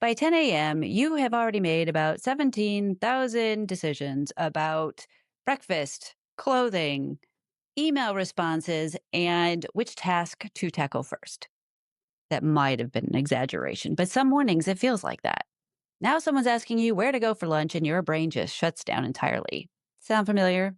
By 10 a.m., you have already made about 17,000 decisions about breakfast, clothing, email responses, and which task to tackle first. That might have been an exaggeration, but some mornings it feels like that. Now someone's asking you where to go for lunch and your brain just shuts down entirely. Sound familiar?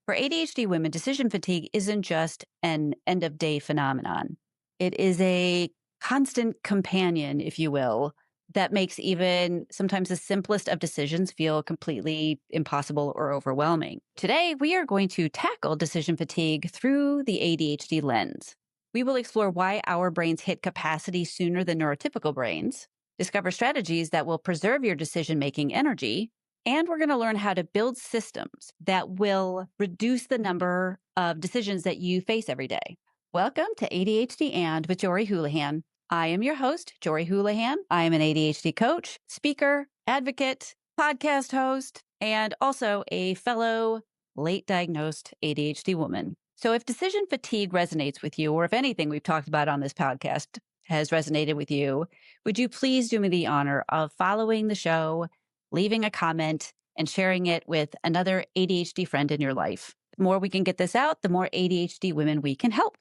For ADHD women, decision fatigue isn't just an end of day phenomenon. It is a constant companion, if you will, that makes even sometimes the simplest of decisions feel completely impossible or overwhelming. Today, we are going to tackle decision fatigue through the ADHD lens. We will explore why our brains hit capacity sooner than neurotypical brains, discover strategies that will preserve your decision making energy, and we're going to learn how to build systems that will reduce the number of decisions that you face every day. Welcome to ADHD and with Jorie Houlihan. I am your host, Jorie Houlihan. I am an ADHD coach, speaker, advocate, podcast host, and also a fellow late diagnosed ADHD woman. So if decision fatigue resonates with you, or if anything we've talked about on this podcast has resonated with you, would you please do me the honor of following the show, leaving a comment, and sharing it with another ADHD friend in your life? The more we can get this out, the more ADHD women we can help.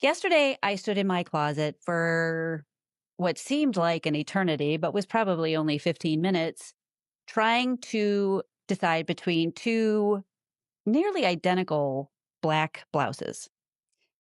Yesterday, I stood in my closet for what seemed like an eternity, but was probably only 15 minutes, trying to decide between two nearly identical black blouses.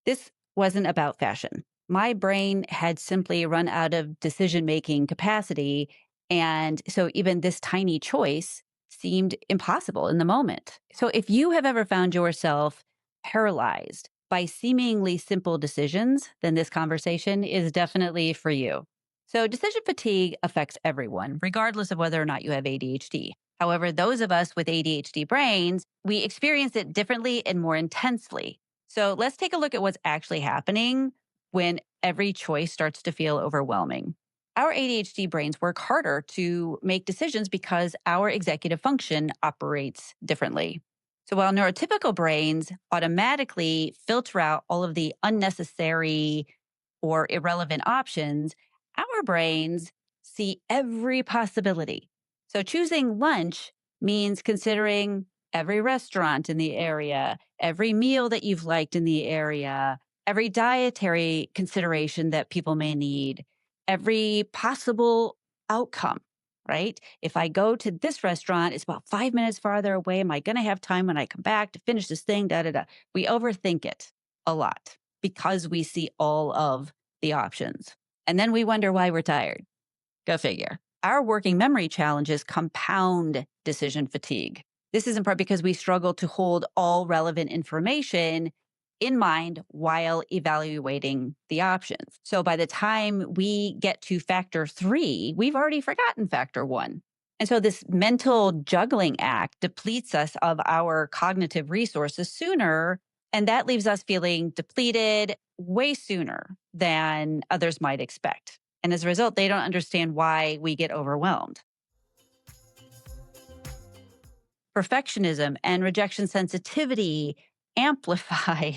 This wasn't about fashion. My brain had simply run out of decision-making capacity. And so even this tiny choice seemed impossible in the moment. So if you have ever found yourself paralyzed by seemingly simple decisions, then this conversation is definitely for you. So decision fatigue affects everyone, regardless of whether or not you have ADHD. However, those of us with ADHD brains, we experience it differently and more intensely. So let's take a look at what's actually happening when every choice starts to feel overwhelming. Our ADHD brains work harder to make decisions because our executive function operates differently. So while neurotypical brains automatically filter out all of the unnecessary or irrelevant options, our brains see every possibility. So choosing lunch means considering every restaurant in the area, every meal that you've liked in the area, every dietary consideration that people may need, every possible outcome, right? If I go to this restaurant, it's about 5 minutes farther away. Am I going to have time when I come back to finish this thing? Da, da, da. We overthink it a lot because we see all of the options. And then we wonder why we're tired. Go figure. Our working memory challenges compound decision fatigue. This is in part because we struggle to hold all relevant information in mind while evaluating the options. So by the time we get to factor 3, we've already forgotten factor 1. And so this mental juggling act depletes us of our cognitive resources sooner, and that leaves us feeling depleted way sooner than others might expect. And as a result, they don't understand why we get overwhelmed. Perfectionism and rejection sensitivity amplify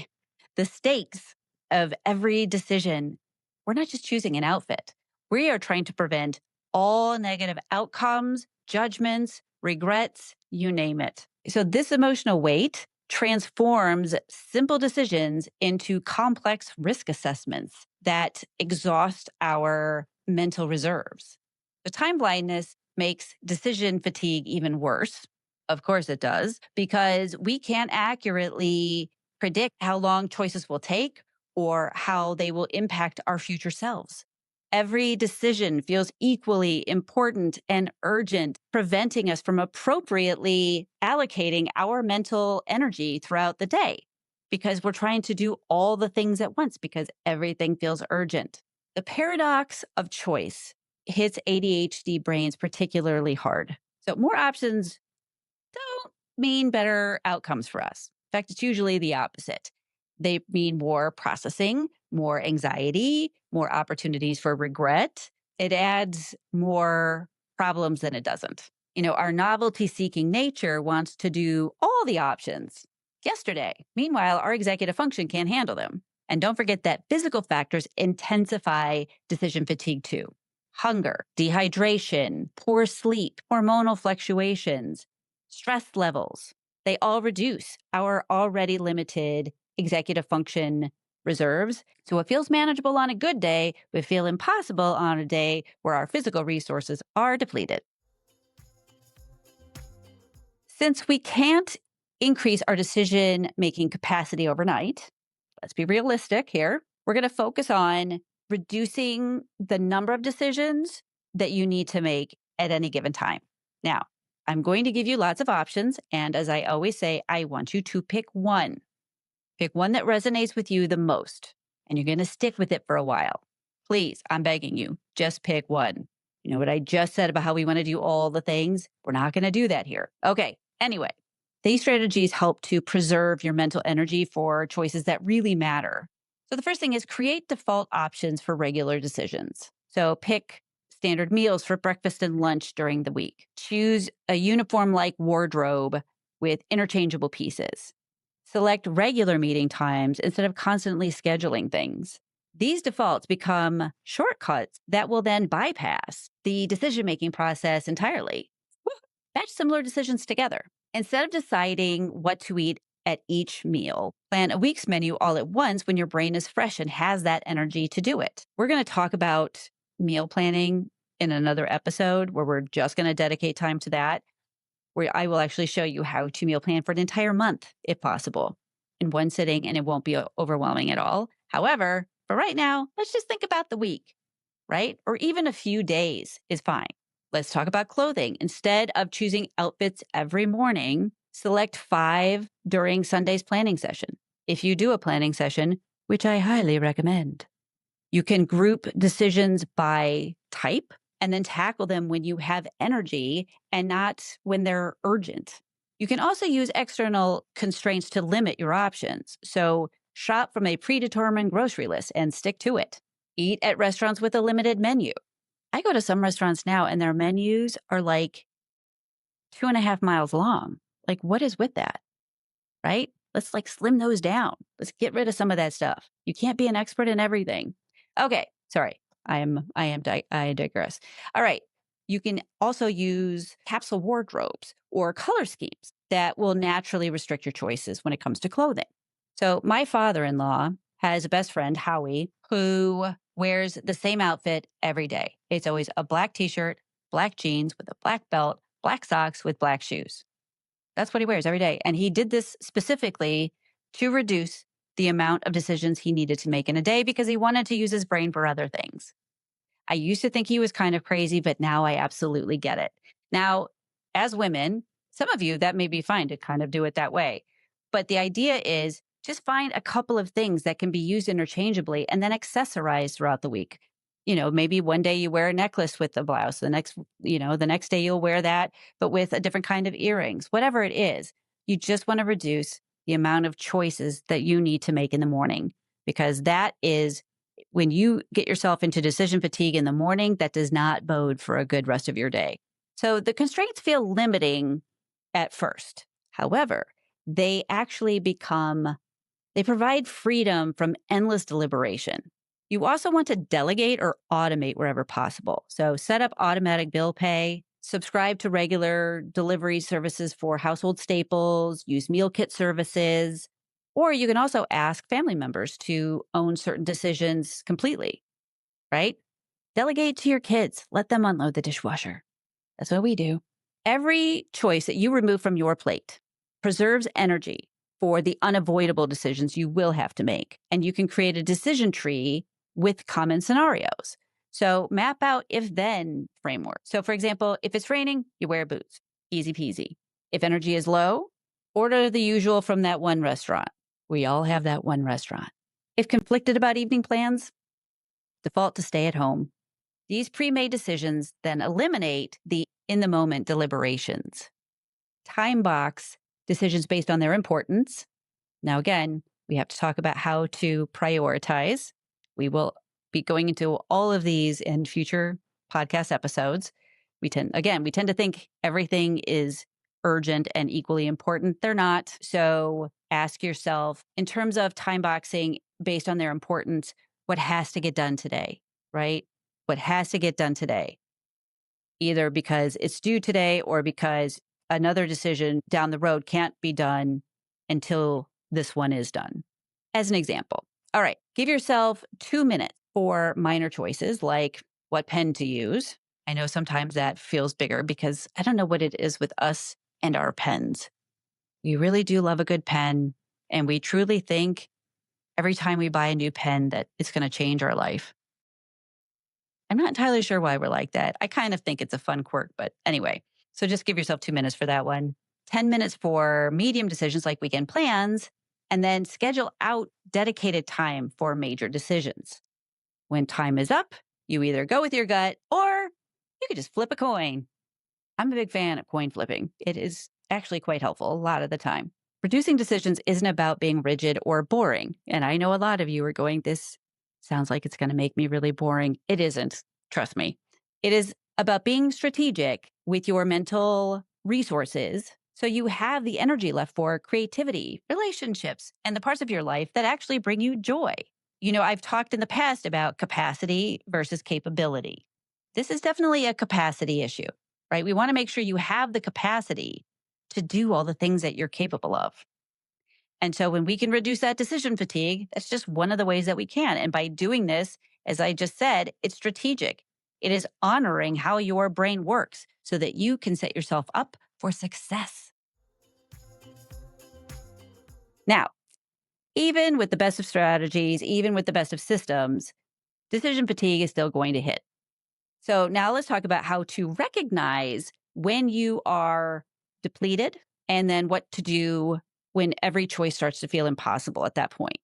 the stakes of every decision. We're not just choosing an outfit. We are trying to prevent all negative outcomes, judgments, regrets, you name it. So this emotional weight transforms simple decisions into complex risk assessments that exhaust our mental reserves. The time blindness makes decision fatigue even worse. Of course it does, because we can't accurately predict how long choices will take or how they will impact our future selves. Every decision feels equally important and urgent, preventing us from appropriately allocating our mental energy throughout the day because we're trying to do all the things at once because everything feels urgent. The paradox of choice hits ADHD brains particularly hard. So more options don't mean better outcomes for us. In fact, it's usually the opposite. They mean more processing, more anxiety, more opportunities for regret. It adds more problems than it doesn't. Our novelty seeking nature wants to do all the options yesterday. Meanwhile, our executive function can't handle them. And don't forget that physical factors intensify decision fatigue too. Hunger, dehydration, poor sleep, hormonal fluctuations, stress levels, they all reduce our already limited executive function reserves. So what feels manageable on a good day would feel impossible on a day where our physical resources are depleted. Since we can't increase our decision making capacity overnight, let's be realistic here. We're going to focus on reducing the number of decisions that you need to make at any given time. Now, I'm going to give you lots of options. And as I always say, I want you to pick one. Pick one that resonates with you the most, and you're going to stick with it for a while. Please, I'm begging you, just pick one. You know what I just said about how we want to do all the things? We're not going to do that here. Okay. Anyway, these strategies help to preserve your mental energy for choices that really matter. So the first thing is create default options for regular decisions. So pick standard meals for breakfast and lunch during the week. Choose a uniform like wardrobe with interchangeable pieces. Select regular meeting times instead of constantly scheduling things. These defaults become shortcuts that will then bypass the decision making process entirely. Batch similar decisions together. Instead of deciding what to eat at each meal, plan a week's menu all at once when your brain is fresh and has that energy to do it. We're going to talk about meal planning in another episode where we're just going to dedicate time to that, where I will actually show you how to meal plan for an entire month, if possible, in one sitting, and it won't be overwhelming at all. However, for right now, let's just think about the week, right? Or even a few days is fine. Let's talk about clothing. Instead of choosing outfits every morning, select 5 during Sunday's planning session. If you do a planning session, which I highly recommend, you can group decisions by type and then tackle them when you have energy and not when they're urgent. You can also use external constraints to limit your options. So shop from a predetermined grocery list and stick to it. Eat at restaurants with a limited menu. I go to some restaurants now and their menus are like 2.5 miles long. Like, what is with that? Right? Let's like slim those down. Let's get rid of some of that stuff. You can't be an expert in everything. Okay, sorry. I digress. All right. You can also use capsule wardrobes or color schemes that will naturally restrict your choices when it comes to clothing. So my father-in-law has a best friend, Howie, who wears the same outfit every day. It's always a black t-shirt, black jeans with a black belt, black socks with black shoes. That's what he wears every day. And he did this specifically to reduce the amount of decisions he needed to make in a day because he wanted to use his brain for other things. I used to think he was kind of crazy, but now I absolutely get it. Now, as women, some of you, that may be fine to kind of do it that way. But the idea is just find a couple of things that can be used interchangeably and then accessorize throughout the week. Maybe one day you wear a necklace with the blouse. The next day you'll wear that, but with a different kind of earrings, whatever it is. You just want to reduce the amount of choices that you need to make in the morning, because that is when you get yourself into decision fatigue in the morning, that does not bode for a good rest of your day. So the constraints feel limiting at first. However, they actually they provide freedom from endless deliberation. You also want to delegate or automate wherever possible. So set up automatic bill pay, subscribe to regular delivery services for household staples, use meal kit services, or you can also ask family members to own certain decisions completely, right? Delegate to your kids. Let them unload the dishwasher. That's what we do. Every choice that you remove from your plate preserves energy for the unavoidable decisions you will have to make. And you can create a decision tree with common scenarios. So map out if then framework. So for example, if it's raining, you wear boots. Easy peasy. If energy is low, order the usual from that one restaurant. We all have that one restaurant. If conflicted about evening plans, default to stay at home. These pre-made decisions then eliminate the in-the-moment deliberations. Time box decisions based on their importance. Now, again, we have to talk about how to prioritize. We will be going into all of these in future podcast episodes. We tend to think everything is urgent and equally important. They're not. So ask yourself, in terms of time boxing based on their importance, what has to get done today, right? What has to get done today, either because it's due today or because another decision down the road can't be done until this one is done. As an example. All right, give yourself 2 minutes for minor choices like what pen to use. I know sometimes that feels bigger because I don't know what it is with us and our pens. We really do love a good pen, and we truly think every time we buy a new pen that it's going to change our life. I'm not entirely sure why we're like that. I kind of think it's a fun quirk, but anyway. So just give yourself 2 minutes for that one. 10 minutes for medium decisions like weekend plans, and then schedule out dedicated time for major decisions. When time is up, you either go with your gut or you could just flip a coin. I'm a big fan of coin flipping. It is actually quite helpful a lot of the time. Reducing decisions isn't about being rigid or boring. And I know a lot of you are going, this sounds like it's going to make me really boring. It isn't. Trust me. It is about being strategic with your mental resources so you have the energy left for creativity, relationships, and the parts of your life that actually bring you joy. I've talked in the past about capacity versus capability. This is definitely a capacity issue, right? We want to make sure you have the capacity to do all the things that you're capable of. And so when we can reduce that decision fatigue, that's just one of the ways that we can. And by doing this, as I just said, it's strategic. It is honoring how your brain works so that you can set yourself up for success. Now, even with the best of strategies, even with the best of systems, decision fatigue is still going to hit. So now let's talk about how to recognize when you are depleted and then what to do when every choice starts to feel impossible at that point.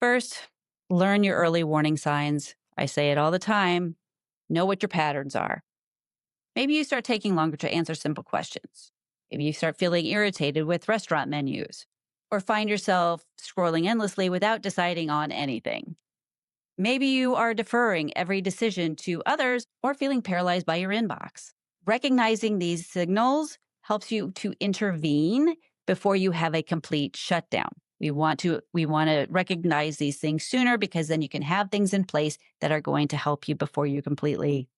First, learn your early warning signs. I say it all the time. Know what your patterns are. Maybe you start taking longer to answer simple questions. Maybe you start feeling irritated with restaurant menus or find yourself scrolling endlessly without deciding on anything. Maybe you are deferring every decision to others or feeling paralyzed by your inbox. Recognizing these signals helps you to intervene before you have a complete shutdown. We want to recognize these things sooner because then you can have things in place that are going to help you before you completely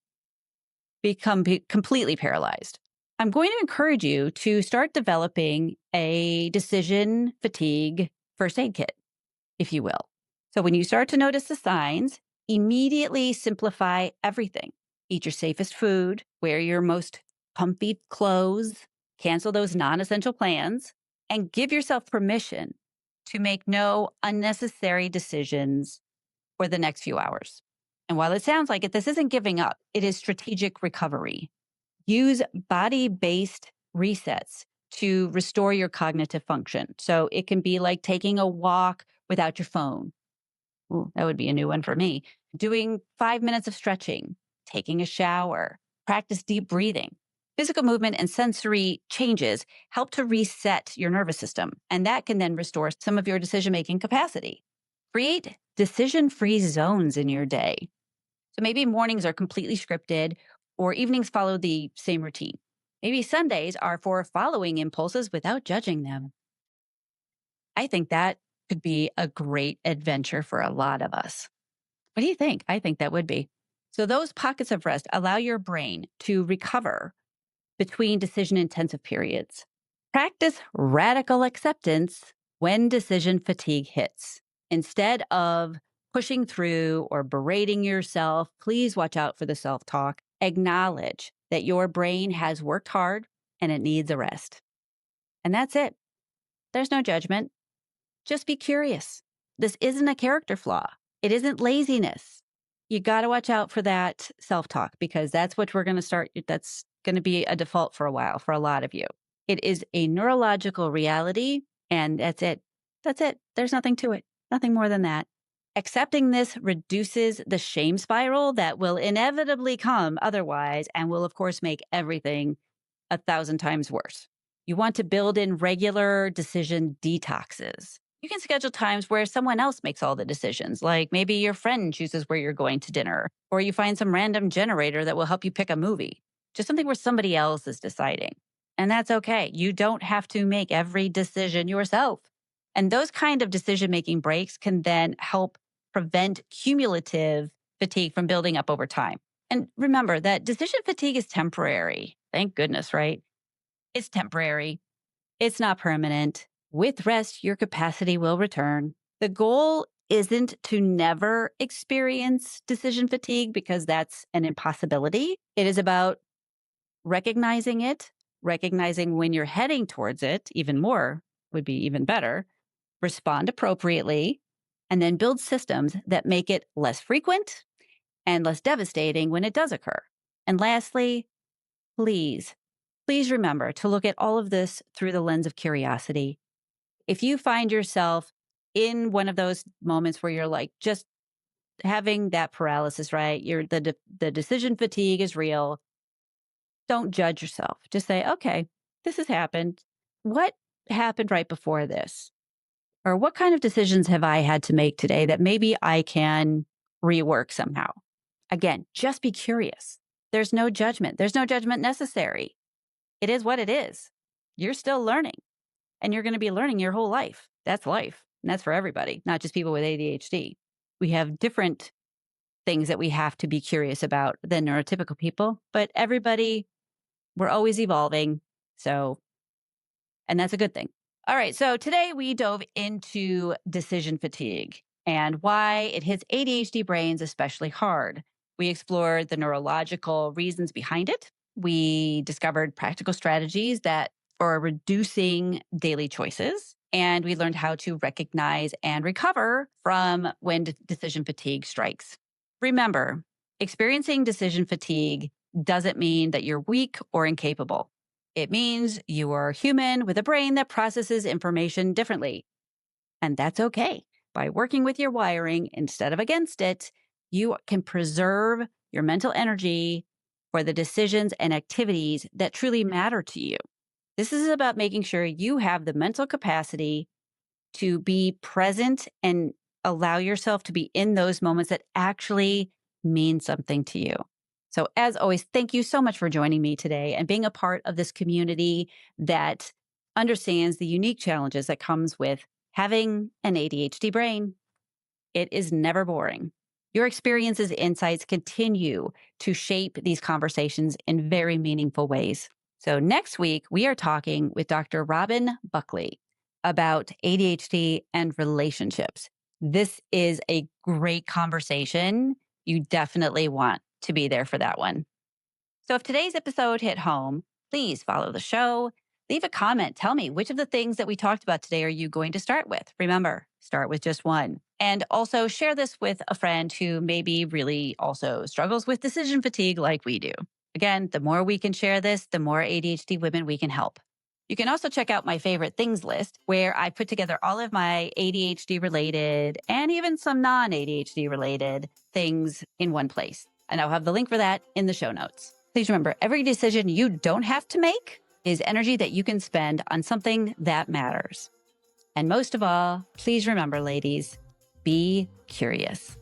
paralyzed. I'm going to encourage you to start developing a decision fatigue first aid kit, if you will. So when you start to notice the signs, immediately simplify everything. Eat your safest food, wear your most comfy clothes, cancel those non-essential plans, and give yourself permission to make no unnecessary decisions for the next few hours. And while it sounds like it, this isn't giving up. It is strategic recovery. Use body-based resets to restore your cognitive function. So it can be like taking a walk without your phone. Ooh, that would be a new one for me. Doing 5 minutes of stretching, taking a shower, practice deep breathing. Physical movement and sensory changes help to reset your nervous system, and that can then restore some of your decision making capacity. Create decision free zones in your day. So maybe mornings are completely scripted, or evenings follow the same routine. Maybe Sundays are for following impulses without judging them. I think that could be a great adventure for a lot of us. What do you think? I think that would be. So, those pockets of rest allow your brain to recover between decision intensive periods. Practice radical acceptance when decision fatigue hits. Instead of pushing through or berating yourself, please watch out for the self talk. Acknowledge that your brain has worked hard and it needs a rest. And that's it. There's no judgment. Just be curious. This isn't a character flaw. It isn't laziness. You got to watch out for that self talk because that's what we're going to start. That's going to be a default for a while for a lot of you. It is a neurological reality, and that's it. That's it. There's nothing to it, nothing more than that. Accepting this reduces the shame spiral that will inevitably come otherwise and will, of course, make everything 1,000 times worse. You want to build in regular decision detoxes. You can schedule times where someone else makes all the decisions, like maybe your friend chooses where you're going to dinner, or you find some random generator that will help you pick a movie. just something where somebody else is deciding. And that's okay. You don't have to make every decision yourself. And those kind of decision making breaks can then help prevent cumulative fatigue from building up over time. And remember that decision fatigue is temporary. Thank goodness, right? It's temporary. It's not permanent. With rest, your capacity will return. The goal isn't to never experience decision fatigue because that's an impossibility. It is about recognizing it, recognizing when you're heading towards it, even more would be even better, respond appropriately, and then build systems that make it less frequent and less devastating when it does occur. And lastly, please, please remember to look at all of this through the lens of curiosity. If you find yourself in one of those moments where you're like just having that paralysis, right? The decision fatigue is real. Don't judge yourself. Just say, okay, this has happened. What happened right before this? Or what kind of decisions have I had to make today that maybe I can rework somehow? Again, just be curious. There's no judgment. There's no judgment necessary. It is what it is. You're still learning and you're going to be learning your whole life. That's life. And that's for everybody, not just people with ADHD. We have different things that we have to be curious about than neurotypical people, but everybody, we're always evolving. So, and that's a good thing. All right. So today we dove into decision fatigue and why it hits ADHD brains especially hard. We explored the neurological reasons behind it. We discovered practical strategies that for reducing daily choices. And we learned how to recognize and recover from when decision fatigue strikes. Remember, experiencing decision fatigue doesn't mean that you're weak or incapable. It means you are human with a brain that processes information differently. And that's okay. By working with your wiring instead of against it, you can preserve your mental energy for the decisions and activities that truly matter to you. This is about making sure you have the mental capacity to be present and allow yourself to be in those moments that actually mean something to you. So, as always, thank you so much for joining me today and being a part of this community that understands the unique challenges that comes with having an ADHD brain. It is never boring. Your experiences, insights continue to shape these conversations in very meaningful ways. So next week, we are talking with Dr. Robin Buckley about ADHD and relationships. This is a great conversation. You definitely want to be there for that one. So if today's episode hit home, please follow the show. Leave a comment. Tell me which of the things that we talked about today are you going to start with? Remember, start with just one. And also share this with a friend who maybe really also struggles with decision fatigue like we do. Again, the more we can share this, the more ADHD women we can help. You can also check out my favorite things list where I put together all of my ADHD related and even some non-ADHD related things in one place. And I'll have the link for that in the show notes. Please remember, every decision you don't have to make is energy that you can spend on something that matters. And most of all, please remember, ladies, be curious.